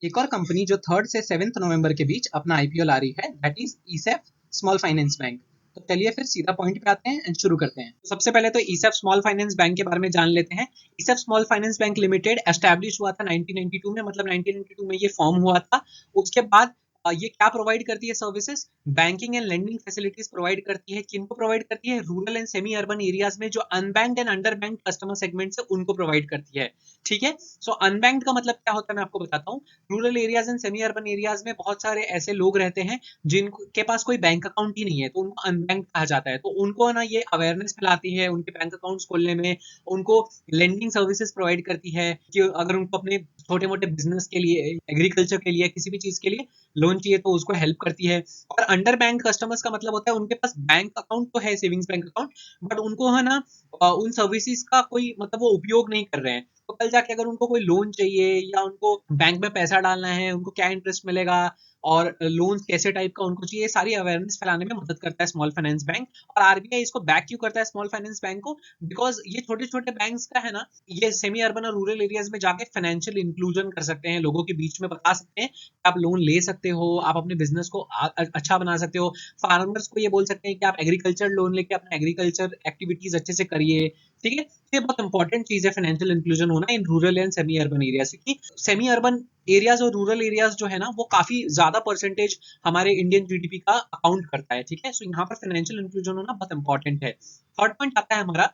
एक और कंपनी जो 3 से 7 नवंबर के बीच अपना आईपीओ ला रही है, that is ESAF small finance bank. तो चलिए फिर सीधा पॉइंट पे आते हैं एंड शुरू करते हैं। तो सबसे पहले तो ईसेफ स्मॉल फाइनेंस बैंक के बारे में जान लेते हैं। ESAF small finance bank limited establish हुआ था 1992 में, मतलब 1992 में ये फॉर्म हुआ था। उसके बाद ये क्या प्रोवाइड करती है services? Banking and lending facilities provide करती है। किनको प्रोवाइड करती है? Rural and semi urban areas में जो unbanked and under banked customer segment है उनको प्रोवाइड करती है। ठीक है, सो अनबैंक्ड का मतलब क्या होता है मैं आपको बताता हूँ। Rural areas and semi urban areas में बहुत सारे ऐसे लोग रहते हैं जिनके पास कोई बैंक अकाउंट ही नहीं है, तो उनको अनबैंक कहा जाता है। तो उनको ना ये अवेयरनेस फैलाती है उनके बैंक अकाउंट्स खोलने में, उनको लेंडिंग सर्विसेज प्रोवाइड करती है कि अगर उनको अपने छोटे मोटे बिजनेस के लिए, एग्रीकल्चर के लिए, किसी भी चीज के लिए लोन चाहिए तो उसको हेल्प करती है। और अंडर बैंक कस्टमर्स का मतलब होता है उनके पास बैंक अकाउंट तो है, सेविंग्स बैंक अकाउंट, बट उनको है ना उन सर्विसेज का कोई मतलब वो उपयोग नहीं कर रहे हैं। तो कल जाके अगर उनको कोई लोन चाहिए या उनको बैंक में पैसा डालना है, उनको क्या इंटरेस्ट मिलेगा और लोन कैसे टाइप का उनको चाहिए, सारी अवेयरनेस फैलाने में मदद करता है स्मॉल फाइनेंस बैंक। और आरबीआई इसको बैक क्यों करता है स्मॉल फाइनेंस बैंक को? बिकॉज ये छोटे छोटे बैंक्स का है ना, ये सेमी अर्बन और रूरल एरियाज में जाके फाइनेंशियल इंक्लूजन कर सकते हैं, लोगों के बीच में बता सकते हैं कि आप लोन ले सकते हो, आप अपने बिजनेस को अच्छा बना सकते हो। फार्मर्स को ये बोल सकते हैं कि आप एग्रीकल्चर लोन लेके अपना एग्रीकल्चर एक्टिविटीज अच्छे से करिए। ठीक है, ये बहुत इंपॉर्टेंट चीज है फाइनेंशियल इंक्लूजन होना in rural and semi urban areas, क्योंकि सेमी अर्बन एरियाज और रूरल एरियाज जो है ना वो काफी ज्यादा परसेंटेज हमारे इंडियन जीडीपी का अकाउंट करता है। ठीक है, सो यहाँ पर फाइनेंशियल इंक्लूजन होना बहुत इंपॉर्टेंट है। थर्ड पॉइंट आता है हमारा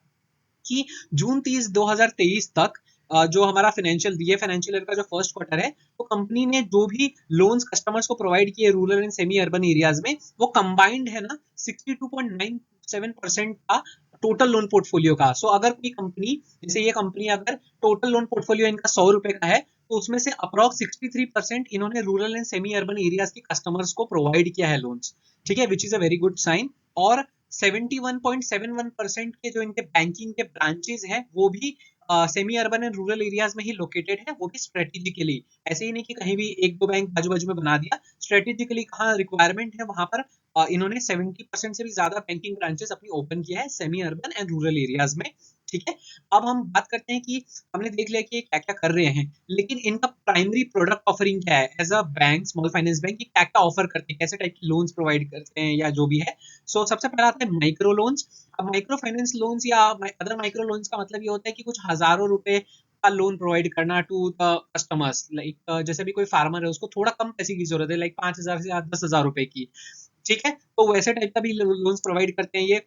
कि जून 30 2023 तक जो हमारा फाइनेंशियल ईयर का जो फर्स्ट क्वार्टर है, तो कंपनी ने जो भी लोन्स कस्टमर्स को प्रोवाइड किए rural and semi urban areas में, वो कंबाइंड है ना 62.97% का टोटल लोन पोर्टफोलियो का। सो अगर कोई कंपनी, जैसे ये कंपनी, अगर टोटल लोन पोर्टफोलियो इनका 100 रुपए का है, तो उसमें से अप्रॉक्स 63% इन्होंने rural and semi urban areas के कस्टमर्स को प्रोवाइड किया है लोन्स। ठीक है, which is a very good sign. और 71.71% के जो इनके बैंकिंग के ब्रांचेस हैं वो भी semi urban and rural areas में ही लोकेटेड है, वो भी स्ट्रेटेजिकली। ऐसे ही नहीं कि कहीं भी एक दो बैंक बाजू बाजू में बना दिया, स्ट्रेटेजिकली कहाँ रिक्वायरमेंट है वहां पर इन्होंने 70% से भी ज्यादा बैंकिंग ब्रांचेस अपनी ओपन किया है semi urban and rural areas में। ठीक है, अब हम बात करते हैं कि हमने देख लिया कि क्या क्या कर रहे हैं, लेकिन इनका प्राइमरी प्रोडक्ट ऑफरिंग क्या है as a bank, small finance bank, क्या क्या ऑफर करते हैं, कैसे टाइप की लोन्स प्रोवाइड करते हैं या जो भी है। सो सबसे पहला आता है माइक्रो लोन्स। अब माइक्रो फाइनेंस लोन्स या अदर माइक्रो लोन्स का मतलब ये होता है कि कुछ हजारों रुपए का लोन प्रोवाइड करना टू द कस्टमर्स। लाइक जैसे भी कोई फार्मर है उसको थोड़ा कम पैसे की जरूरत है, लाइक 5,000 से 10,000 रुपए की। ठीक है, तो वैसे टाइप का भी लोन्स प्रोवाइड करते हैं ये।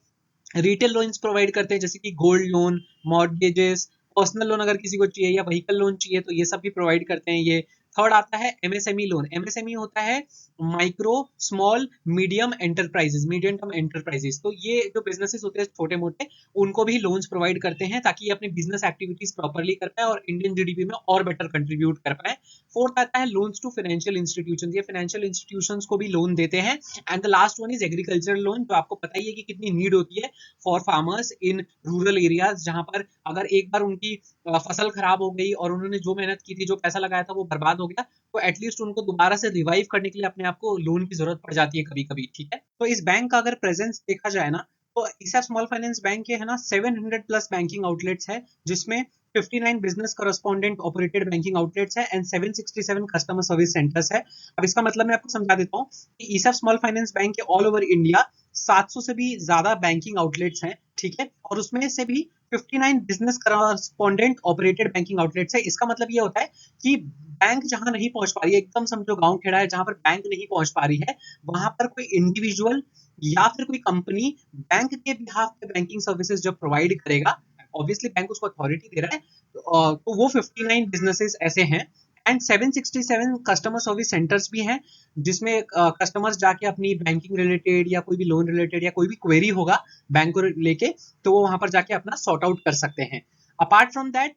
रिटेल लोन्स प्रोवाइड करते हैं जैसे कि gold loan, mortgages, personal loan अगर किसी को चाहिए या व्हीकल लोन चाहिए तो ये सब भी प्रोवाइड करते हैं ये। थर्ड आता है एमएसएमई लोन। एमएसएमई होता है micro small medium enterprises, medium term enterprises. तो ये जो बिजनेसेस होते हैं छोटे मोटे, उनको भी लोन्स प्रोवाइड करते हैं ताकि ये अपनी बिजनेस एक्टिविटीज प्रॉपरली कर पाए और इंडियन जीडीपी में और बेटर कंट्रीब्यूट कर पाए। फोर्थ आता है लोन्स टू फाइनेंशियल इंस्टीट्यूशन। ये फाइनेंशियल इंस्टीट्यूशंस को भी लोन देते हैं। And the last one is agriculture loan, जो आपको पता ही है कि कितनी नीड होती है for farmers in rural areas, जहां पर अगर एक बार उनकी फसल खराब हो गई और उन्होंने जो मेहनत की थी, जो पैसा लगाया था वो बर्बाद हो गया, तो एटलीस्ट उनको दोबारा से रिवाइव करने के लिए अपने आप को लोन की जरूरत पड़ जाती है कभी कभी। ठीक है, तो इस बैंक का अगर प्रेजेंस देखा जाए ना, तो ईसा स्मॉल फाइनेंस बैंक के है ना 700 प्लस बैंकिंग आउटलेट्स है, जिसमें 59 business correspondent operated banking outlets है एंड 767 कस्टमर सर्विस सेंटर्स है। अब इसका मतलब मैं आपको समझा देता हूँ कि ईसा स्मॉल फाइनेंस बैंक के ऑल ओवर इंडिया 700 से भी ज्यादा बैंकिंग आउटलेट्स हैं। ठीक है, और उसमें से भी 59 business correspondent operated banking outlets है। इसका मतलब ये होता है कि बैंक जहां नहीं पहुंच पा रही है, एकदम समझो गांव खेड़ा है जहां पर बैंक नहीं पहुंच पा रही है, वहां पर कोई इंडिविजुअल या फिर कोई कंपनी बैंक के बिहाफ पे बैंकिंग सर्विसेज जब प्रोवाइड करेगा, ऑब्वियसली बैंक उसको अथॉरिटी दे रहा है, तो वो 59 बिजनेसेस ऐसे हैं। एंड 767 कस्टमर सर्विस सेंटर्स भी हैं, जिसमें कस्टमर्स जाके अपनी बैंकिंग रिलेटेड या कोई भी लोन रिलेटेड या कोई भी क्वेरी होगा बैंक को लेके, तो वो वहां पर जाके अपना सॉर्ट आउट कर सकते हैं। अपार्ट फ्रॉम दैट,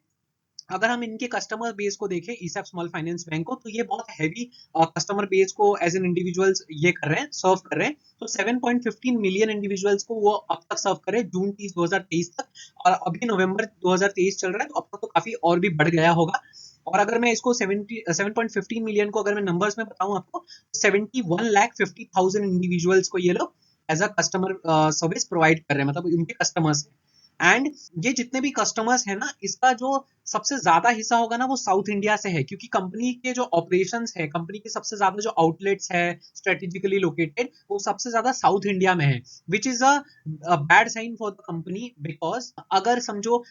अगर हम इनके कस्टमर बेस को देखें ईसैप स्मॉल फाइनेंस बैंक को, तो ये बहुत हैवी कस्टमर बेस को एज एन इंडिविजुअल्स ये कर रहे हैं, सर्व कर रहे हैं। तो 7.15 मिलियन इंडिविजुअल्स को वो अब तक सर्व करे जून 30 2023 तक, और अभी नवंबर 2023 चल रहा है, तो अब तक तो काफी और भी बढ़ गया होगा। और अगर मैं इसको 7.15 मिलियन को अगर मैं नंबर्स में बताऊं आपको, 71,50,000 इंडिविजुअल्स को ये लोग as a customer service provide कर रहे हैं, मतलब उनके कस्टमर्स हैं। एंड ये जितने भी कस्टमर्स हैं ना, इसका जो सबसे ज्यादा हिस्सा होगा ना वो साउथ इंडिया से है, क्योंकि कंपनी के जो ऑपरेशंस है, कंपनी के सबसे ज्यादा जो आउटलेट्स है स्ट्रेटेजिकली लोकेटेड, वो सबसे ज्यादा साउथ इंडिया में है, which is a bad sign for the company, because अगर समझो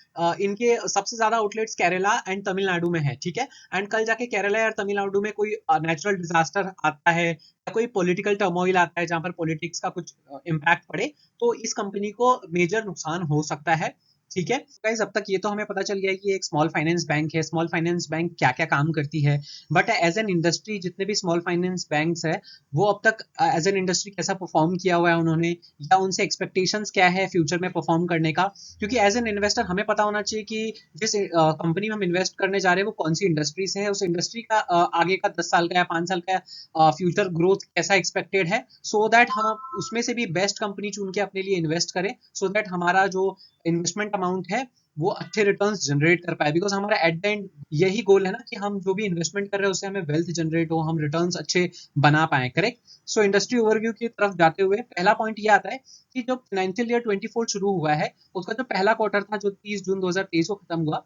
इनके सबसे ज्यादा आउटलेट्स केरला एंड तमिलनाडु में है, ठीक है, एंड कल जाके केरला और तमिलनाडु में कोई नेचुरल डिजास्टर आता है या कोई पॉलिटिकल टर्मोइल आता है जहां पर पॉलिटिक्स का कुछ इम्पैक्ट पड़े, तो इस कंपनी को मेजर नुकसान हो सकता है। ठीक है गाइस, अब तक ये तो हमें पता चल गया है कि एक स्मॉल फाइनेंस बैंक है, स्मॉल फाइनेंस बैंक क्या क्या काम करती है, बट एज एन इंडस्ट्री जितने भी स्मॉल फाइनेंस बैंक्स है वो अब तक एज एन इंडस्ट्री कैसा परफॉर्म किया हुआ है उन्होंने, या उनसे एक्सपेक्टेशंस क्या है फ्यूचर में परफॉर्म करने का, क्योंकि एज एन इन्वेस्टर हमें पता होना चाहिए कि जिस कंपनी में हम इन्वेस्ट करने जा रहे हैं वो कौन सी इंडस्ट्री से है, उस इंडस्ट्री का आगे का 10 साल का या 5 साल का फ्यूचर ग्रोथ कैसा एक्सपेक्टेड है, सो दैट हम उसमें से भी बेस्ट कंपनी चुन के अपने लिए इन्वेस्ट करें, सो दैट हमारा जो इन्वेस्टमेंट अमाउंट है वो अच्छे रिटर्न्स जनरेट कर पाए, बिकॉज हमारा एट द एंड यही गोल है ना कि हम जो भी इन्वेस्टमेंट कर रहे हैं उससे हमें वेल्थ जनरेट हो, हम रिटर्न्स अच्छे बना पाए, करेक्ट। सो इंडस्ट्री ओवरव्यू की तरफ जाते हुए पहला पॉइंट ये आता है कि जो फाइनेंशियल ईयर 24 शुरू हुआ है उसका जो पहला क्वार्टर था जो 30 जून 2023 को खत्म हुआ,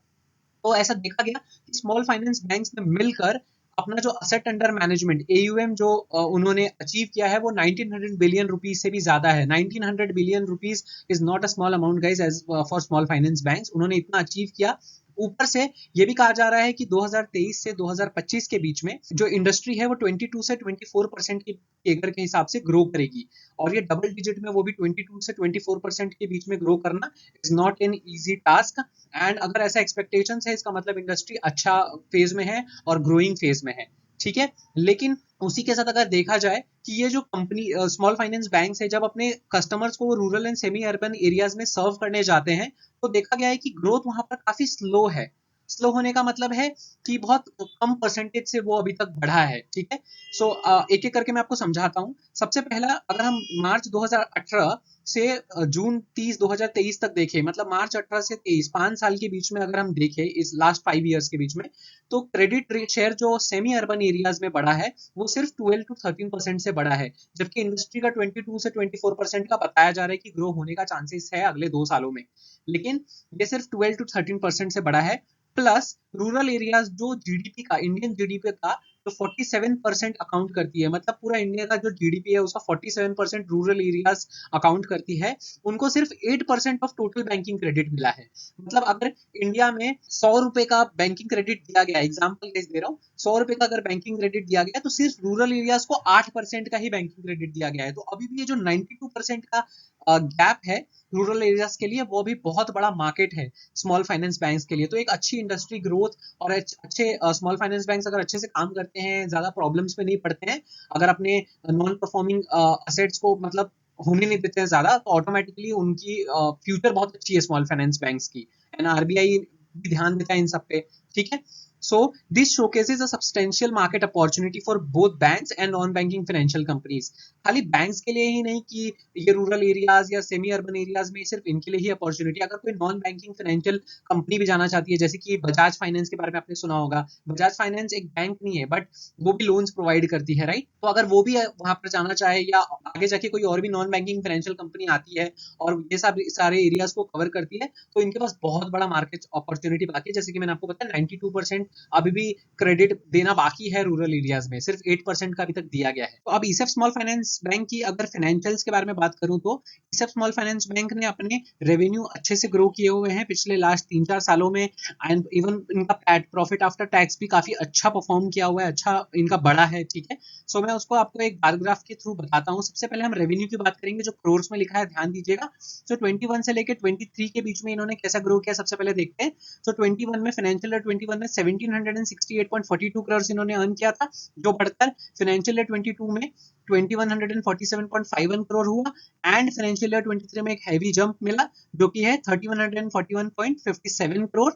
तो ऐसा देखा गया कि स्मॉल फाइनेंस बैंक्स ने मिलकर अपना जो असेट अंडर मैनेजमेंट एयूएम जो उन्होंने अचीव किया है वो 1900 बिलियन रुपीस से भी ज्यादा है। 1900 billion rupees is not a small amount guys as for small finance banks, उन्होंने इतना अचीव किया। ऊपर से ये भी कहा जा रहा है कि 2023 से 2025 के बीच में जो इंडस्ट्री है वो 22 से 24% की केगर के हिसाब से ग्रो करेगी, और ये डबल डिजिट में वो भी 22 से 24% के बीच में ग्रो करना is not an easy task. And अगर ऐसा एक्सपेक्टेशन है इसका मतलब इंडस्ट्री अच्छा फेज में है और ग्रोइंग फेज में है, ठीक है। लेकिन उसी के साथ अगर देखा जाए कि ये जो कंपनी स्मॉल फाइनेंस बैंक है जब अपने कस्टमर्स को rural and semi urban areas में सर्व करने जाते हैं तो देखा गया है कि ग्रोथ वहां पर काफी स्लो है। स्लो होने का मतलब है कि बहुत कम परसेंटेज से वो अभी तक बढ़ा है, ठीक है। सो एक एक करके मैं आपको समझाता हूँ। सबसे पहला अगर हम मार्च 2018 से जून 30 2023 तक देखें, मतलब मार्च 18 से 23 5 साल के बीच में अगर हम देखें इस लास्ट 5 ईयर्स के बीच में, तो क्रेडिट शेयर जो सेमी अर्बन एरियाज में बढ़ा है वो सिर्फ 12 to 13% से बढ़ा है, जबकि इंडस्ट्री का 22 से 24% का बताया जा रहा है कि ग्रो होने का चांसेस है अगले 2 सालों में, लेकिन ये सिर्फ 12 to 13% से बढ़ा है। प्लस रूरल एरियाज जो जीडीपी का इंडियन जीडीपी का जो 47% अकाउंट करती है, मतलब पूरा इंडिया का जो जीडीपी है उसका 47% रूरल एरियाज अकाउंट करती है, उनको सिर्फ 8% ऑफ टोटल बैंकिंग क्रेडिट मिला है। मतलब अगर इंडिया में 100 रुपए का बैंकिंग क्रेडिट दिया गया, एग्जाम्पल दे रहा हूँ, 100 रुपए का अगर बैंकिंग क्रेडिट दिया गया तो सिर्फ रूरल एरियाज को 8% का ही बैंकिंग क्रेडिट दिया गया है। तो अभी भी ये जो 92% का गैप है रूरल एरियाज के लिए वो भी बहुत बड़ा मार्केट है स्मॉल फाइनेंस बैंक्स के लिए। तो एक अच्छी इंडस्ट्री ग्रोथ और अच्छे स्मॉल फाइनेंस बैंक्स अगर अच्छे से काम करते हैं, ज्यादा प्रॉब्लम्स में नहीं पड़ते हैं, अगर अपने नॉन परफॉर्मिंग असेट्स को मतलब होने नहीं देते हैं ज्यादा, तो ऑटोमेटिकली उनकी फ्यूचर बहुत अच्छी है स्मॉल फाइनेंस बैंक्स की। एंड आरबीआई भी ध्यान देता है इन सब पे, ठीक है। So this showcases a substantial market opportunity for both banks and non-banking financial companies। खाली बैंक्स के लिए ही नहीं कि ये रूरल एरियाज या सेमी अर्बन एरियाज में सिर्फ इनके लिए ही अपॉर्चुनिटी, अगर कोई नॉन बैंकिंग फाइनेंशियल कंपनी भी जाना चाहती है, जैसे कि बजाज फाइनेंस के बारे में आपने सुना होगा। बजाज फाइनेंस एक बैंक नहीं है बट वो भी लोन्स प्रोवाइड करती है, राइट। तो अगर वो भी वहां पर जाना चाहे या आगे जाके कोई और भी नॉन बैंकिंग फाइनेंशियल कंपनी आती है और ये सब सारे एरियाज को कवर करती है, तो इनके पास बहुत बड़ा मार्केट अपॉर्चुनिटी बाकी है। जैसे कि मैंने आपको बताया 92% अभी भी क्रेडिट देना बाकी है रूरल एरियाज में, सिर्फ 8% का अभी तक दिया गया है। तो अब ईसेफ स्मॉल फाइनेंस बैंक की अगर फाइनेंशियल्स के बारे में बात करूं तो ईसेफ स्मॉल फाइनेंस बैंक ने अपने रेवेन्यू अच्छे से ग्रो किए हुए हैं पिछले लास्ट 3-4 सालों में, एंड इवन इनका प्रॉफिट आफ्टर टैक्स भी काफी अच्छा परफॉर्म किया हुआ है, अच्छा इनका बड़ा है, ठीक है। सो मैं उसको आपको एक बार ग्राफ के थ्रू बताता हूँ। सबसे पहले हम रेवेन्यू की बात करेंगे जो करोड़ में लिखा है, ध्यान दीजिएगा। सो 21 से लेकर 23 के बीच में इन्होंने कैसा ग्रो किया सबसे पहले देखते हैं। तो 21 में फाइनेंशियल ईयर 21 में 1768.42 करोड़ इन्होंने अर्न किया था, जो बढ़कर फाइनेंशियल ईयर 22 में 2147.51 करोड़ हुआ, एंड फाइनेंशियल ईयर 23 में एक हैवी जंप मिला जो कि है 3141.57 करोड़।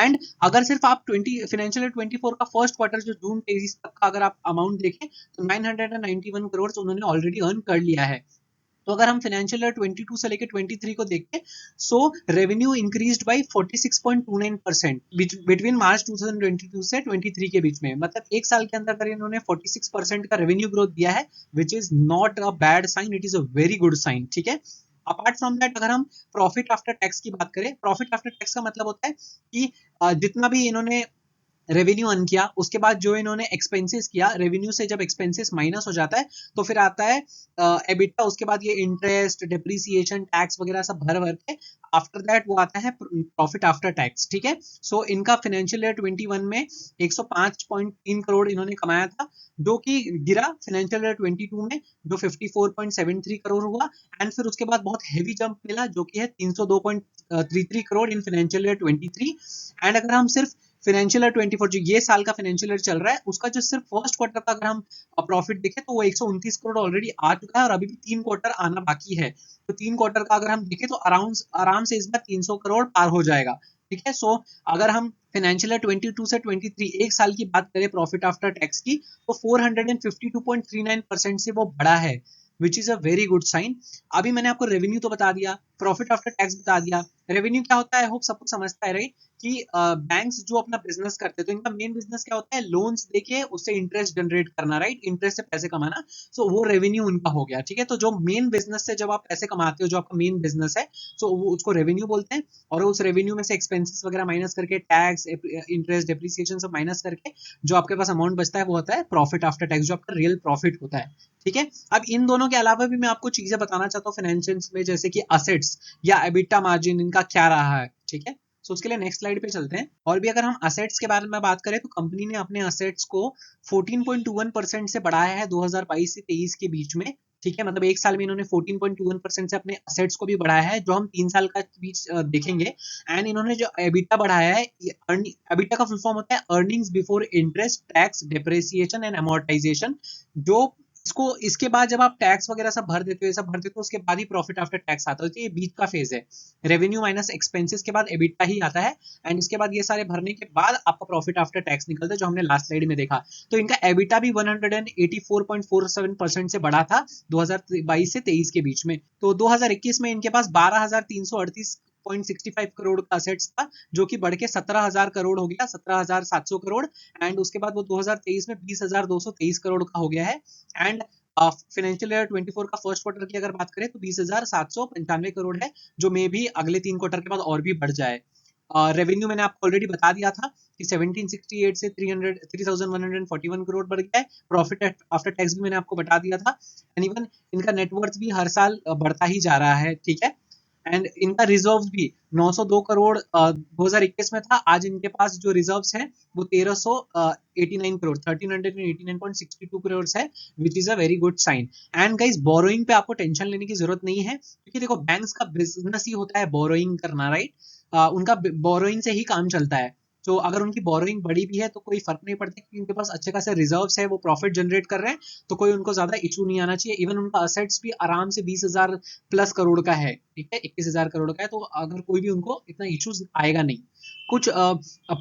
एंड अगर सिर्फ आप 20 फाइनेंशियल ईयर 24 का फर्स्ट क्वार्टर जो जून 23 तक का अगर आप अमाउंट देखें तो 991 करोड़ उन्होंने ऑलरेडी अर्न कर लिया है। तो अगर हम फाइनेंशियल ईयर 22 से लेकर 23 को देखें, सो रेवेन्यू इंक्रीज्ड बाय 46.29% बिटवीन मार्च 2022 से 23 के बीच में, मतलब एक साल के अंदर अगर इन्होंने 46% का रेवेन्यू ग्रोथ दिया है, which is not a bad sign, it is a very good sign, ठीक है। अपार्ट फ्रॉम दैट अगर हम प्रॉफिट आफ्टर टैक्स की बात करें, प्रॉफिट आफ्टर टैक्स का मतलब होता है कि जितना भी इन्होंने रेवेन्यू अर्न किया, उसके बाद जो इन्होंने एक्सपेंसेस किया, रेवेन्यू से जब एक्सपेंसेस माइनस हो जाता है तो फिर आता है एबिटा, उसके बाद ये इंटरेस्ट, डिप्रिसिएशन, टैक्स वगैरह सब भर भर के आफ्टर दैट वो आता है प्रॉफिट आफ्टर टैक्स। ठीक है, सो इनका फाइनेंशियल ईयर 21 में 105.3 करोड़ इन्होंने कमाया था, जो कि गिरा फाइनेंशियल ईयर 22 में जो 54.73 करोड़ हुआ, एंड फिर उसके बाद बहुत हेवी जंप मिला जो कि है 302.33 crore in financial year 23। And अगर हम सिर्फ फाइनेंशियल ईयर 24 जो ये साल का फाइनेंशियल ईयर चल रहा है उसका जो सिर्फ फर्स्ट क्वार्टर का अगर हम प्रॉफिट देखें तो वो 129 करोड़ ऑलरेडी आ चुका है और अभी भी 3 क्वार्टर आना बाकी है। तो 3 क्वार्टर का अगर हम देखें तो आराम से इस बार 300 करोड़ पार हो जाएगा। ठीक है, सो अगर हम फाइनेंशियल ईयर 22 से 23 एक साल की बात करें प्रॉफिट आफ्टर टैक्स की, तो 452.39% से वो बढ़ा है, which is a very good sign. अभी मैंने आपको रेवेन्यू तो बता दिया, प्रॉफिट आफ्टर टैक्स बता दिया। रेवेन्यू क्या होता है, होप सब कुछ समझता है राइट, कि बैंक्स जो अपना बिजनेस करते हैं तो इनका मेन बिजनेस क्या होता है, लोन्स देके उससे इंटरेस्ट जनरेट करना, राइट, इंटरेस्ट से पैसे कमाना। सो वो रेवेन्यू उनका हो गया। ठीक है, तो जो मेन बिजनेस से जब आप पैसे कमाते हो, जो आपका मेन बिजनेस है, सो वो उसको रेवेन्यू बोलते हैं। और उस रेवेन्यू में से एक्सपेंसेस वगैरह माइनस करके, टैक्स, इंटरेस्ट, डेप्रिसिएशन सब माइनस करके जो आपके पास अमाउंट बचता है वो होता है प्रॉफिट आफ्टर टैक्स, जो आपका रियल प्रॉफिट होता है। ठीक है, अब इन दोनों के अलावा भी मैं आपको चीजें बताना चाहता हूँ फाइनेंशियल्स में, जैसे कि असेट्स या एबिटा मार्जिन इनका क्या रहा है। ठीक है, सो उसके लिए नेक्स्ट स्लाइड पे चलते हैं। और भी अगर हम असेट्स के बारे में बात करें तो कंपनी ने अपने असेट्स को 14.21% से बढ़ाया है 2022 से 23 के बीच में। ठीक है, मतलब एक साल में इन्होंने 14.21% से अपने असेट्स को भी बढ़ाया है, जो हम 3 साल का बीच देखेंगे। एंड इन्होंने जो एबिटा बढ़ाया है, एबिटा का फुल फॉर्म होता है earnings before interest, tax, depreciation and amortisation. जो इसको इसके बाद जब आप टैक्स वगैरह सब भर देते हो, ये सब भर देते हो, उसके बाद ही प्रॉफिट आफ्टर टैक्स आता है। तो ये बीच का फेज है, रेवेन्यू माइनस एक्सपेंसेस के बाद एबिटा ही आता है, एंड इसके बाद ये सारे भरने के बाद आपका प्रॉफिट आफ्टर टैक्स निकलता है, जो हमने लास्ट स्लाइड में देखा। तो इनका एबिटा भी 184.47% से बढ़ा था 2022 से 23 के बीच में। तो 2021 में इनके पास 12,338.65 करोड़ का असेट्स था, जो कि बढ़ के 17,000 करोड़ हो गया, 17,700 करोड़। एंड उसके बाद वो 2023 में 20,223 करोड़ का हो गया है। एंड फाइनेंशियल ईयर 24 का फर्स्ट क्वार्टर की अगर बात करें तो 20,795 करोड़ है, जो मे भी अगले 3 क्वार्टर के बाद और भी बढ़ जाए। रेवेन्यू मैंने आपको ऑलरेडी बता दिया था कि 1768 से 3,141 करोड़ बढ़ गया है। प्रॉफिट आफ्टर टैक्स भी मैंने आपको बता दिया था। एंड इवन इनका नेटवर्थ भी हर साल बढ़ता ही जा रहा है। ठीक है, एंड इनका रिजर्व भी 902 करोड़ 2021 में था, आज इनके पास जो रिजर्व्स हैं वो 1389 करोड़ 1389.62 करोड़ है, which is a very good sign. And guys, borrowing पे आपको टेंशन लेने की जरूरत नहीं है, क्योंकि देखो बैंक्स का बिजनेस ही होता है बोरोइंग करना, राइट। उनका बोरोइंग से ही काम चलता है। तो अगर उनकी बोरोइंग बड़ी भी है तो कोई फर्क नहीं पड़ता, क्योंकि उनके पास अच्छे खासे रिजर्व्स है, वो प्रॉफिट जनरेट कर रहे हैं, तो कोई उनको ज्यादा इशू नहीं आना चाहिए। इवन उनका असेट्स भी आराम से 20,000 प्लस करोड़ का है। ठीक है, 21,000 करोड़ का है, तो अगर कोई भी उनको इतना इश्यूज आएगा नहीं। कुछ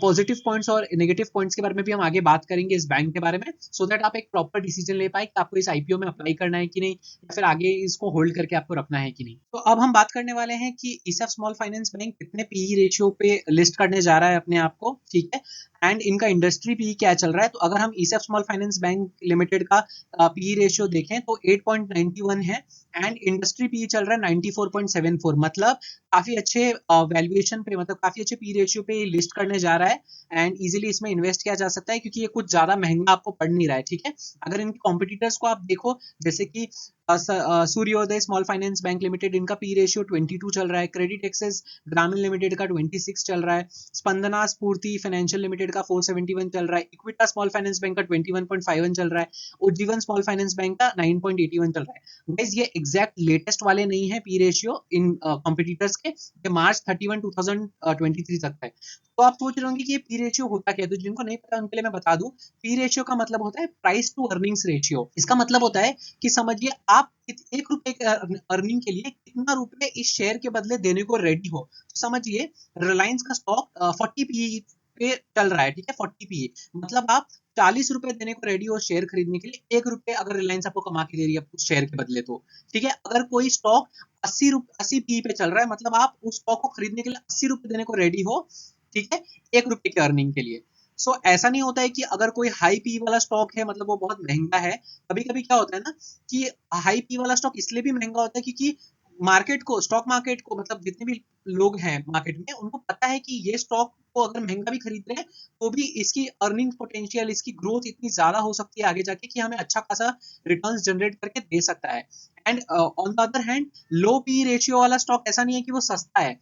पॉजिटिव पॉइंट्स और नेगेटिव पॉइंट्स के बारे में भी हम आगे बात करेंगे इस बैंक के बारे में, सो दैट आप एक प्रॉपर डिसीजन ले पाए कि आपको इस आईपीओ में अप्लाई करना है कि नहीं, या फिर आगे इसको होल्ड करके आपको रखना है कि नहीं। तो अब हम बात करने वाले हैं कि ईसएफ स्मॉल फाइनेंस बैंक कितने पीई रेशियो पे लिस्ट करने जा रहा है अपने आप को। ठीक है, एंड इनका इंडस्ट्री पीई क्या चल रहा है। तो अगर हम ईसएफ स्मॉल फाइनेंस बैंक लिमिटेड का पीई रेशियो देखें तो 8.91 है, एंड इंडस्ट्री पीई चल रहा है 94.74, मतलब काफी अच्छे वैल्यूएशन पे, मतलब काफी अच्छे पी रेशियो पे लिस्ट करने जा रहा है। एंड इजीली इसमें इन्वेस्ट किया जा सकता है, क्योंकि ये कुछ ज्यादा महंगा आपको पड़ नहीं रहा है। ठीक है, अगर इनके कॉम्पिटिटर्स को आप देखो, जैसे कि सूर्योदय स्मॉल फाइनेंस बैंक लिमिटेड, इनका पी रेशियो 22 चल रहा है। क्रेडिट एक्सेस ग्रामीण लिमिटेड का 26 चल रहा है। स्पंदना स्फूर्ति फाइनेंशियल लिमिटेड का 471 चल रहा है। इक्विटा स्मॉल फाइनेंस बैंक का 21.51 चल रहा है। उज्जीवन स्मॉल फाइनेंस बैंक का 9.81 चल रहा है। गाइस, ये एग्जैक्ट लेटेस्ट वाले नहीं है पी रेशियो इन कॉम्पिटिटर्स के, ये मार्च 31 2023 तक है। तो आप सोच रहे होंगे कि ये पी रेशियो होता क्या है, तो जिनको नहीं पता उनके लिए मैं बता दूं, पी रेशियो का मतलब होता है प्राइस टू अर्निंग्स रेशियो। इसका मतलब होता है कि समझिए आप 1 रुपए के अर्निंग के लिए कितना रुपए इस शेयर के बदले देने को रेडी हो। तो समझिए रिलायंस का स्टॉक 40 पी पे चल रहा है। ठीक है, 40 पी, मतलब आप 40 रुपए देने को रेडी हो शेयर खरीदने के लिए, 1 रुपए अगर रिलायंस आपको कमा के दे रही है उस शेयर के बदले। तो ठीक है, अगर कोई स्टॉक 80 पी पे चल रहा है, मतलब आप उस स्टॉक को खरीदने के लिए 80 रुपए देने को रेडी हो। ठीक है, 1 रुपए के अर्निंग के लिए। सो ऐसा नहीं होता है कि अगर कोई हाई पी वाला स्टॉक है मतलब वो बहुत महंगा है। कभी कभी क्या होता है ना कि हाई पी वाला स्टॉक इसलिए भी महंगा होता है क्योंकि मार्केट को, स्टॉक मार्केट को, मतलब जितने भी लोग हैं मार्केट में, उनको पता है कि ये स्टॉक को अगर महंगा भी खरीद रहे हैं तो भी इसकी अर्निंग पोटेंशियल, इसकी ग्रोथ इतनी ज्यादा हो सकती है आगे जाके कि हमें अच्छा खासा रिटर्न्स जनरेट करके दे सकता है। And on the other hand, low P ratio वाला स्टॉक ऐसा नहीं है कि वो सस्ता है।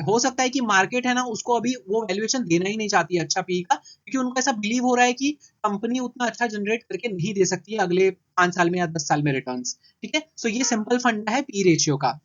हो सकता है कि मार्केट है ना, उसको अभी वो वैल्यूएशन देना ही नहीं चाहती है अच्छा पी का, क्योंकि उनको ऐसा बिलीव हो रहा है कि कंपनी उतना अच्छा जनरेट करके नहीं दे सकती है अगले 5 साल में या 10 साल में रिटर्न्स। ठीक है, सो ये सिंपल फंडा है पी रेशियो का।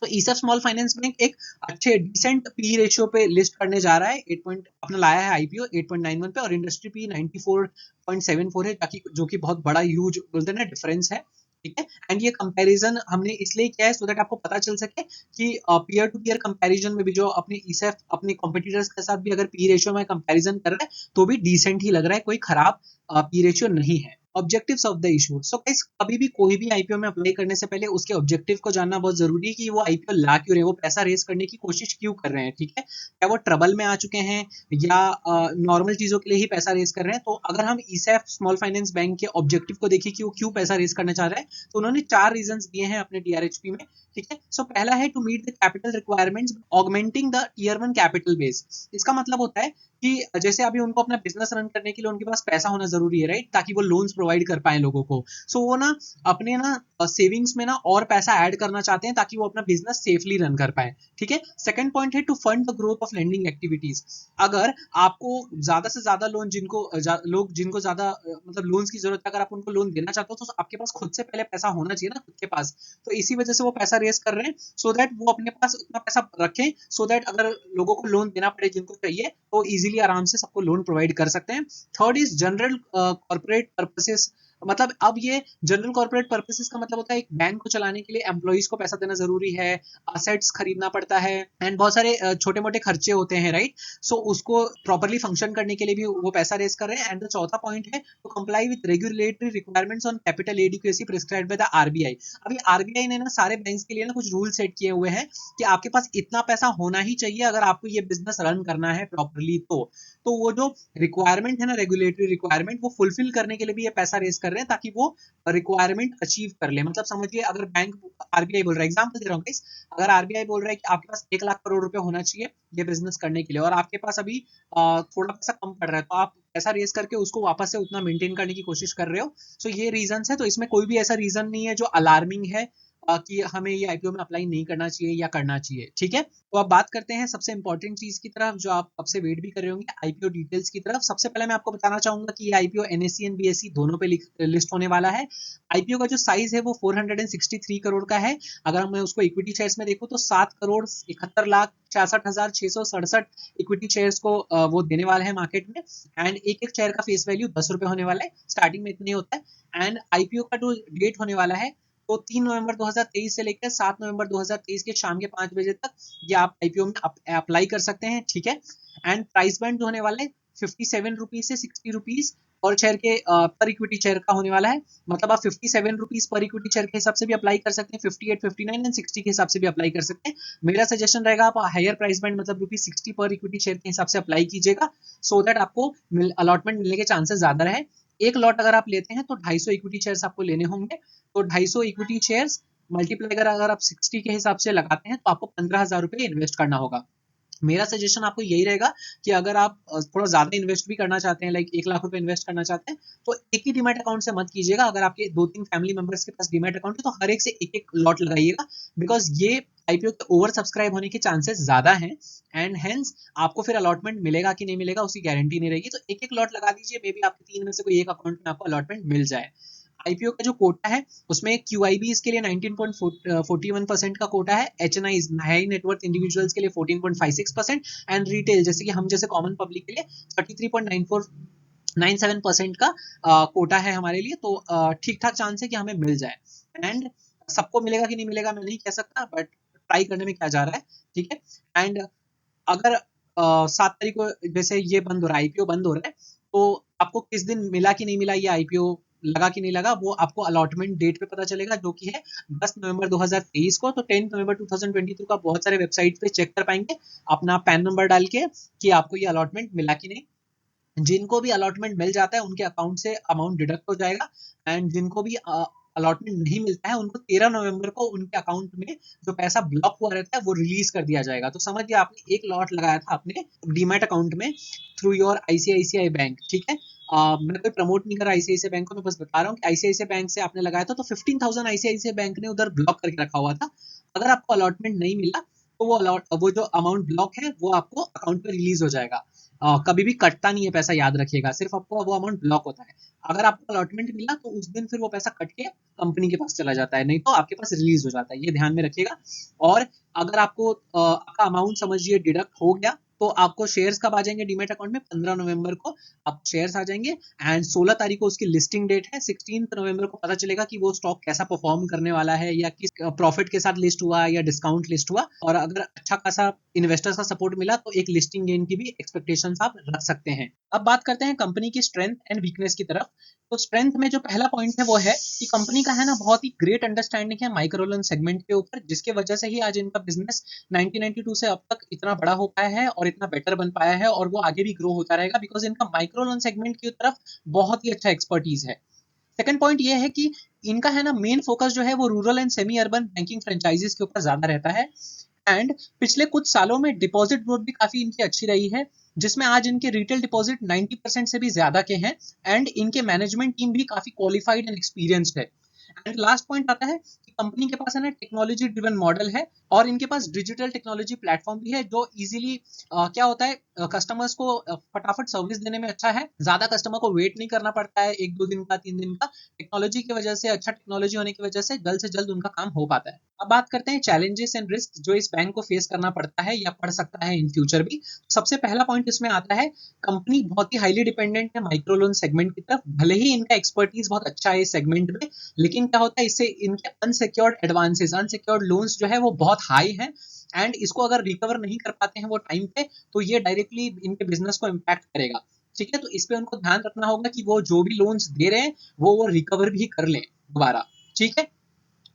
तो ईसएफ स्मॉल फाइनेंस बैंक एक अच्छे डिसेंट पी रेशियो पे लिस्ट करने जा रहा है। 8 पॉइंट अपना लाया है आईपीओ 8.91 पे, और इंडस्ट्री पी 94.74 है, ताकि जो कि बहुत बड़ा ह्यूज बोलते हैं ना डिफरेंस है। ठीक है, एंड ये कंपैरिजन हमने इसलिए किया है सो दैट आपको पता चल सके कि पीयर टू पीयर कंपैरिजन में भी जो अपने ईसएफ अपने कॉम्पिटिटर्स के साथ भी अगर पी रेशियो में कंपैरिजन कर रहा है तो भी डिसेंट ही लग रहा है, कोई खराब पी रेशियो नहीं है। Objectives of the issue, so guys कभी भी कोई भी आईपीओ में अप्लाई करने से पहले उसके ऑब्जेक्टिव को जानना बहुत जरूरी है कि वो आईपीओ ला क्यों रहे हैं, वो पैसा रेज करने की कोशिश क्यों कर रहे हैं। ठीक है, क्या वो ट्रबल में आ चुके हैं या नॉर्मल चीजों के लिए ही पैसा रेज कर रहे हैं। तो अगर हम ईसएफ स्मॉल फाइनेंस बैंक के ऑब्जेक्टिव को देखें कि वो क्यों पैसा रेज करना चाह रहा है, तो उन्होंने 4 रीजन दिए हैं अपने डीआरएचपी में। ठीक है, सो पहला है to meet the capital requirements augmenting the tier 1 capital base. इसका मतलब होता है कि जैसे अभी उनको अपना बिजनेस रन करने के लिए उनके पास पैसा होना जरूरी है, राइट, ताकि वो लोन्स प्रोवाइड कर पाए लोगों को। सो वो ना अपने ना सेविंग्स में ना और पैसा ऐड करना चाहते हैं ताकि वो अपना बिजनेस सेफली रन कर पाए। ठीक है, सेकंड पॉइंट है to fund the growth of lending activities. अगर आपको ज्यादा से ज्यादा लोन लोग जिनको ज्यादा मतलब लोन्स की जरूरत है, अगर आप उनको लोन देना चाहते हो तो आपके पास खुद से पहले पैसा होना चाहिए ना खुद के पास। तो इसी वजह से वो पैसा रेस कर रहे हैं सो दैट वो अपने पास उतना पैसा रखें, सो दैट अगर लोगों को लोन देना पड़े जिनको चाहिए तो इजीली आराम से सबको लोन प्रोवाइड कर सकते हैं। Third is general corporate purposes. मतलब अब ये जनरल कॉर्पोरेट पर्पसेस का मतलब होता है एक बैंक को चलाने के लिए एम्प्लॉइज को पैसा देना जरूरी है, असेट्स खरीदना पड़ता है, एंड बहुत सारे छोटे मोटे खर्चे होते हैं, राइट। सो उसको प्रॉपरली फंक्शन करने के लिए भी वो पैसा रेस कर रहे हैं। एंड द चौथा पॉइंट है to comply with regulatory requirements on capital adequacy prescribed by the RBI. अभी आरबीआई ने ना सारे बैंक के लिए ना कुछ रूल सेट किए हुए हैं कि आपके पास इतना पैसा होना ही चाहिए अगर आपको ये बिजनेस रन करना है प्रॉपरली। तो वो जो रिक्वायरमेंट है ना, रेगुलेटरी रिक्वायरमेंट, वो फुलफिल करने के लिए भी ये पैसा रेस कर रहे हैं ताकि वो रिक्वायरमेंट अचीव कर ले। मतलब समझिए अगर बैंक, आरबीआई बोल रहा है, एग्जाम्पल दे रहा हूँ गाइस, अगर आरबीआई बोल रहा है कि आपके पास 1 लाख करोड़ रुपए होना चाहिए ये बिजनेस करने के लिए, और आपके पास अभी थोड़ा पैसा कम पड़ रहा है, तो आप पैसा रेस करके उसको वापस से उतना मेंटेन करने की कोशिश कर रहे हो। सो ये रीजन है, तो इसमें कोई भी ऐसा रीजन नहीं है जो अलार्मिंग है कि हमें ये आईपीओ में अप्लाई नहीं करना चाहिए या करना चाहिए। ठीक है, तो अब बात करते हैं सबसे इंपॉर्टेंट चीज की तरफ जो आप अब से वेट भी कर रहे होंगे, आईपीओ डिटेल्स की तरफ। सबसे पहले मैं आपको बताना चाहूंगा कि ये आईपीओ एनएससी एंड बीएसई दोनों पे लिस्ट होने वाला है। आईपीओ का जो साइज है वो 463 करोड़ का है। अगर मैं उसको इक्विटी शेयर्स में देखूं तो 7 करोड़ 71 लाख 66,667 इक्विटी शेयर्स को वो देने वाले हैं मार्केट में। एंड एक एक शेयर का फेस वैल्यू 10 रुपए होने वाला है, स्टार्टिंग में इतने होता है। एंड आईपीओ का जो डेट होने वाला है तो 3 नवंबर 2023 से लेकर 7 नवंबर 2023 के शाम के 5 बजे तक ये आप आईपीओ में अप्लाई कर सकते हैं। ठीक है, एंड प्राइस बैंड जो होने वाला है 57 रुपीज से 60 रुपीज और शेयर के पर इक्विटी शेयर का होने वाला है। मतलब आप 57 रुपीज पर इक्विटी शेयर के हिसाब से भी अप्लाई कर सकते हैं, 58, 59 एंड 60 के हिसाब से भी अप्लाई कर सकते हैं। मेरा सजेशन रहेगा आप हायर प्राइस बैंड मतलब ₹60 पर इक्विटी शेयर के हिसाब से अप्लाई कीजिएगा, सो दैट आपको अलॉटमेंट मिलने के चांसेस ज्यादा रहे। एक लॉट अगर आप लेते हैं तो 250 इक्विटी शेयर्स आपको लेने होंगे, तो 250 इक्विटी शेयर्स मल्टीप्लाई अगर आप 60 के हिसाब से लगाते हैं तो आपको 15,000 रुपए इन्वेस्ट करना होगा। मेरा सजेशन आपको यही रहेगा कि अगर आप थोड़ा ज्यादा इन्वेस्ट भी करना चाहते हैं, लाइक 1 लाख रुपए इन्वेस्ट करना चाहते हैं, तो एक ही डीमैट अकाउंट से मत कीजिएगा। अगर आपके 2-3 फैमिली मेंबर्स के पास डीमैट अकाउंट है तो हर एक से एक एक लॉट लगाइएगा, बिकॉज ये आईपीओ के ओवर सब्सक्राइब होने के चांसेस ज्यादा हैं। एंड हेंस आपको फिर अलॉटमेंट मिलेगा कि नहीं मिलेगा उसकी गारंटी नहीं रहेगी। तो एक एक लॉट लगा दीजिए, मे बी आपके 3 में से कोई एक अकाउंट में आपको अलॉटमेंट मिल जाए। आईपीओ का जो कोटा है उसमें क्यूआईबी के लिए 19.41% का कोटा है, एचएनआई हाई नेटवर्थ इंडिविजुअल्स के लिए 14.56% एंड रिटेल जैसे कि हम जैसे कॉमन पब्लिक के लिए 33.97% का कोटा है हमारे लिए। तो ठीक ठाक चांस है कि हमें मिल जाए। एंड सबको मिलेगा कि नहीं मिलेगा मैं नहीं कह सकता, बट ट्राई करने में क्या जा रहा है। ठीक है, एंड अगर 7 तारीख को जैसे ये बंद हो रहा है, आईपीओ बंद हो रहा है, तो आपको किस दिन मिला कि नहीं मिला ये आईपीओ, लगा कि नहीं लगा, वो आपको अलॉटमेंट डेट पे पता चलेगा जो कि है 10 नवंबर 2023 को। तो 10 नवंबर 2022 को आप बहुत सारे वेबसाइट पे चेक कर पाएंगे अपना पैन नंबर डाल के कि आपको ये अलॉटमेंट मिला कि नहीं। जिनको भी अलॉटमेंट मिल जाता है उनके अकाउंट से अमाउंट डिडक्ट हो जाएगा, एंड जिनको भी अलॉटमेंट नहीं मिलता है उनको 13 नवंबर को उनके अकाउंट में जो पैसा ब्लॉक हुआ रहता है वो रिलीज कर दिया जाएगा। तो समझिए आपने एक लॉट लगाया था अपने डीमैट अकाउंट में थ्रू योर आईसीआईसीआई बैंक, ठीक है। मैं कोई प्रमोट नहीं कर रहा आईसीआईसीआई बैंक को, मैं बस बता रहा हूँ कि आईसीआईसीआई बैंक से आपने लगाया था तो 15,000 आईसीआईसीआई बैंक ने उधर ब्लॉक करके रखा हुआ था। अगर आपको अलॉटमेंट नहीं मिला तो वो जो अमाउंट ब्लॉक है वो आपको अकाउंट में रिलीज हो जाएगा। कभी भी कटता नहीं है पैसा, याद रखिएगा, सिर्फ आपको वो अमाउंट ब्लॉक होता है। अगर आपको अलॉटमेंट मिला तो उस दिन फिर वो पैसा कट के कंपनी के पास चला जाता है, नहीं तो आपके पास रिलीज हो जाता है, ये ध्यान में रखिएगा। और अगर आपको आपका अमाउंट समझिए डिडक्ट हो गया तो आपको शेयर्स कब आ जाएंगे डीमेट अकाउंट में, 15 नवंबर को आपको शेयर्स आ जाएंगे। एंड 16 तारीख को उसकी लिस्टिंग डेट है, 16 नवंबर को पता चलेगा कि वो स्टॉक कैसा परफॉर्म करने वाला है या किस प्रॉफिट के साथ लिस्ट हुआ या डिस्काउंट लिस्ट हुआ। और अगर अच्छा खासा इन्वेस्टर्स का सपोर्ट मिला तो एक लिस्टिंग गेन की भी एक्सपेक्टेशंस आप रख सकते हैं। अब बात करते हैं कंपनी की स्ट्रेंथ एंड वीकनेस की तरफ। तो स्ट्रेंथ में जो पहला पॉइंट है वो है कि कंपनी का है ना बहुत ही ग्रेट अंडरस्टैंडिंग है माइक्रो लोन सेगमेंट के ऊपर, जिसके वजह से ही आज इनका बिजनेस 1992 से अब तक इतना बड़ा हो पाया है और इतना बेटर बन पाया है, और वो आगे भी ग्रो होता रहेगा बिकॉज इनका माइक्रो लोन सेगमेंट की तरफ बहुत ही अच्छा एक्सपर्टीज है। सेकंड पॉइंट ये है कि इनका है ना मेन फोकस जो है वो rural and semi urban banking franchises के ऊपर ज्यादा रहता है। एंड पिछले कुछ सालों में डिपॉजिट ग्रोथ भी काफी इनकी अच्छी रही है, जिसमें आज इनके रिटेल डिपॉजिट 90% से भी ज्यादा के हैं। एंड इनके मैनेजमेंट टीम भी काफी क्वालिफाइड एंड एक्सपीरियंस्ड है। एंड लास्ट पॉइंट आता है कि कंपनी के पास है ना टेक्नोलॉजी ड्रिवन मॉडल है, और इनके पास डिजिटल टेक्नोलॉजी प्लेटफॉर्म भी है जो इजीली क्या होता है कस्टमर्स को फटाफट सर्विस देने में अच्छा है। ज्यादा कस्टमर को वेट नहीं करना पड़ता है, 1-2 दिन का, 3 दिन का। टेक्नोलॉजी की वजह से, अच्छा टेक्नोलॉजी होने की वजह से जल्द से जल्द उनका काम हो पाता है। अब बात करते हैं चैलेंजेस एंड रिस्क जो इस बैंक को फेस करना पड़ता है या पड़ सकता है इन फ्यूचर भी। सबसे पहला पॉइंट इसमें आता है, कंपनी बहुत ही हाईली डिपेंडेंट है माइक्रो लोन सेगमेंट की तरफ। भले ही इनका एक्सपर्टीज बहुत अच्छा है इस सेगमेंट में, लेकिन क्या होता है इससे इनके अनसिक्योर्ड एडवांसेस, अनसिक्योर्ड लोन्स जो है वो बहुत हाई है। एंड इसको अगर रिकवर नहीं कर पाते हैं वो टाइम पे, तो ये डायरेक्टली इनके बिजनेस को इम्पैक्ट करेगा। ठीक है, तो इस पे उनको ध्यान रखना होगा कि वो जो भी लोन्स दे रहे हैं वो रिकवर भी कर लें दोबारा। ठीक है।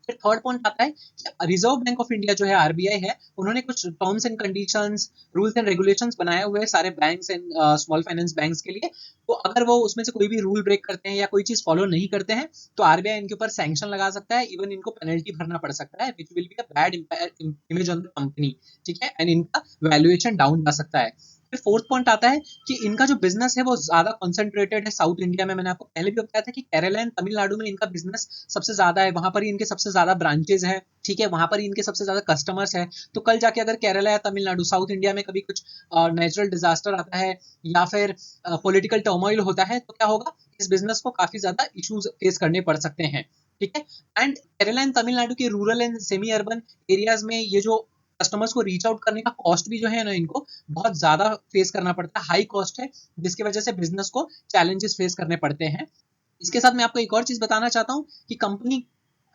फिर थर्ड पॉइंट आता है कि रिजर्व बैंक ऑफ इंडिया जो है आरबीआई है, उन्होंने कुछ terms and conditions, rules and regulations बनाए हुए हैं सारे banks and small finance banks के लिए। तो अगर वो उसमें से कोई भी रूल ब्रेक करते हैं या कोई चीज फॉलो नहीं करते हैं तो आरबीआई इनके ऊपर सैंक्शन लगा सकता है, इवन इनको पेनल्टी भरना पड़ सकता है, which will be a bad image on the company. ठीक है, एंड इनका वैल्यूएशन डाउन जा सकता है। फिर फोर्थ पॉइंट आता है कि इनका जो बिजनेस है वो ज्यादा कॉन्सेंट्रेटेड है साउथ इंडिया में। मैंने आपको पहले भी बताया था कि केरला एंड तमिलनाडु में इनका बिजनेस सबसे ज्यादा है, वहां पर ही इनके सबसे ज्यादा ब्रांचेस है। ठीक है, वहां पर ही इनके सबसे ज्यादा कस्टमर्स है। तो कल जाके अगर केरला या तमिलनाडु, साउथ इंडिया में कभी कुछ नेचुरल डिजास्टर आता है या फिर पॉलिटिकल टर्मोइल होता है तो क्या होगा, इस बिजनेस को काफी ज्यादा इश्यूज फेस करने पड़ सकते हैं। ठीक है। एंड केरला एंड तमिलनाडु के rural and semi urban areas में ये जो कस्टमर्स को रीच आउट करने का कॉस्ट भी जो है ना इनको बहुत ज्यादा फेस करना पड़ता है, हाई कॉस्ट है, जिसकी वजह से बिजनेस को चैलेंजेस फेस करने पड़ते हैं। इसके साथ मैं आपको एक और चीज बताना चाहता हूँ कि कंपनी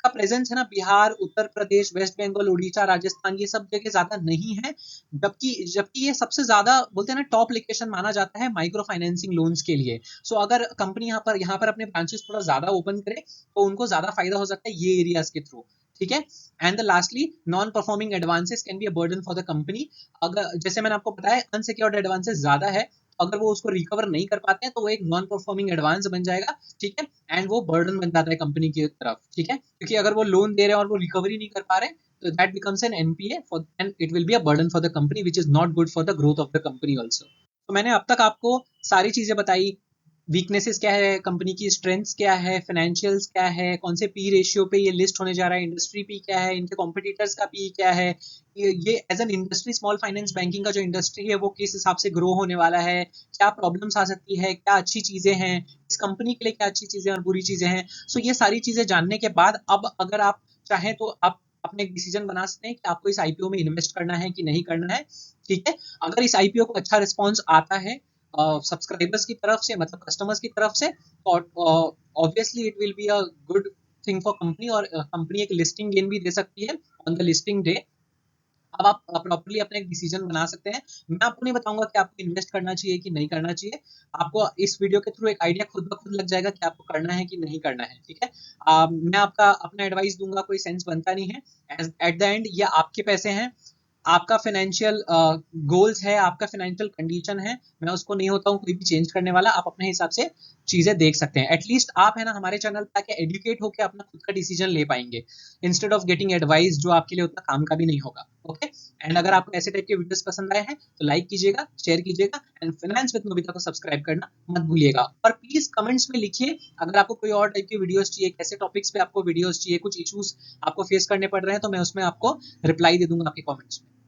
का प्रेजेंस है ना बिहार, उत्तर प्रदेश, वेस्ट बंगाल, उड़ीसा, राजस्थान, ये सब जगह ज्यादा नहीं है। जबकि जबकि ये सबसे ज्यादा बोलते हैं ना टॉप लोकेशन माना जाता है माइक्रो फाइनेंसिंग लोन्स के लिए। सो अगर कंपनी यहाँ पर अपने ब्रांचेस थोड़ा ज्यादा ओपन करे तो उनको ज्यादा फायदा हो सकता है ये एरियाज के थ्रू। ठीक है। And lastly, non performing advances can be a burden for the company. अगर जैसे मैंने आपको बताया अनसिक्योर्ड एडवांसेस ज्यादा है, अगर वो उसको रिकवर नहीं कर पाते हैं तो वो एक नॉन परफॉर्मिंग एडवांस बन जाएगा। ठीक है, एंड वो बर्डन बन जाता है कंपनी की तरफ। ठीक है, क्योंकि अगर वो लोन दे रहे हैं और वो रिकवरी नहीं कर पा रहे तो that becomes N NPA for, and it will be a burden for the company which is not good for the growth of the company also. तो मैंने अब तक आपको सारी चीजें बताई, वीकनेसेस क्या है कंपनी की, स्ट्रेंथ्स क्या है, फाइनेंशियल्स क्या है, कौन से पी रेशियो पे ये लिस्ट होने जा रहा है, इंडस्ट्री पी क्या है, इनके कॉम्पिटिटर्स का पी क्या है, ये as an industry small finance banking का जो इंडस्ट्री है वो किस हिसाब से ग्रो होने वाला है, क्या प्रॉब्लम्स आ सकती है, क्या अच्छी चीजें हैं इस कंपनी के लिए, क्या अच्छी चीजें और बुरी चीजें हैं। सो ये सारी चीजें जानने के बाद अब अगर आप चाहें तो आप अपने एक डिसीजन बना सकते हैं कि आपको इस आईपीओ में इन्वेस्ट करना है कि नहीं करना है। ठीक है, अगर इस आईपीओ को अच्छा रिस्पॉन्स आता है सब्सक्राइबर्स की तरफ से, मतलब कस्टमर्स की तरफ से, obviously it will be a good thing for company, और कंपनी एक लिस्टिंग गेन भी दे सकती है ऑन द लिस्टिंग डे। अब आप प्रॉपर्ली अपना एक डिसीजन बना सकते हैं। मैं आपको नहीं बताऊंगा कि आपको इन्वेस्ट करना चाहिए कि नहीं करना चाहिए, आपको इस वीडियो के थ्रू एक आइडिया खुद ब खुद लग जाएगा कि आपको करना है कि नहीं करना है। ठीक है, मैं आपका अपना एडवाइस दूंगा, कोई सेंस बनता नहीं है। एट द एंड ये आपके पैसे हैं, आपका फाइनेंशियल गोल्स है, आपका फाइनेंशियल कंडीशन है, मैं उसको नहीं होता हूँ कोई भी चेंज करने वाला, आप अपने हिसाब से चीजें देख सकते हैं। एटलीस्ट आप है ना हमारे चैनल पे आके एडुकेट होकर अपना खुद का डिसीजन ले पाएंगे, इंस्टेड ऑफ गेटिंग एडवाइस जो आपके लिए उतना काम का भी नहीं होगा। ओके, एंड अगर आपको ऐसे टाइप के वीडियोस पसंद आए हैं तो लाइक कीजिएगा, शेयर कीजिएगा, एंड फाइनेंस विद नोबिता को सब्सक्राइब करना मत भूलिएगा। और प्लीज कमेंट्स में लिखिए अगर आपको कोई और टाइप की वीडियोस चाहिए, कैसे टॉपिक्स पे आपको वीडियोस चाहिए, कुछ इश्यूज आपको फेस करने पड़ रहे हैं, तो मैं उसमें आपको रिप्लाई दे दूंगा आपके कमेंट्स में।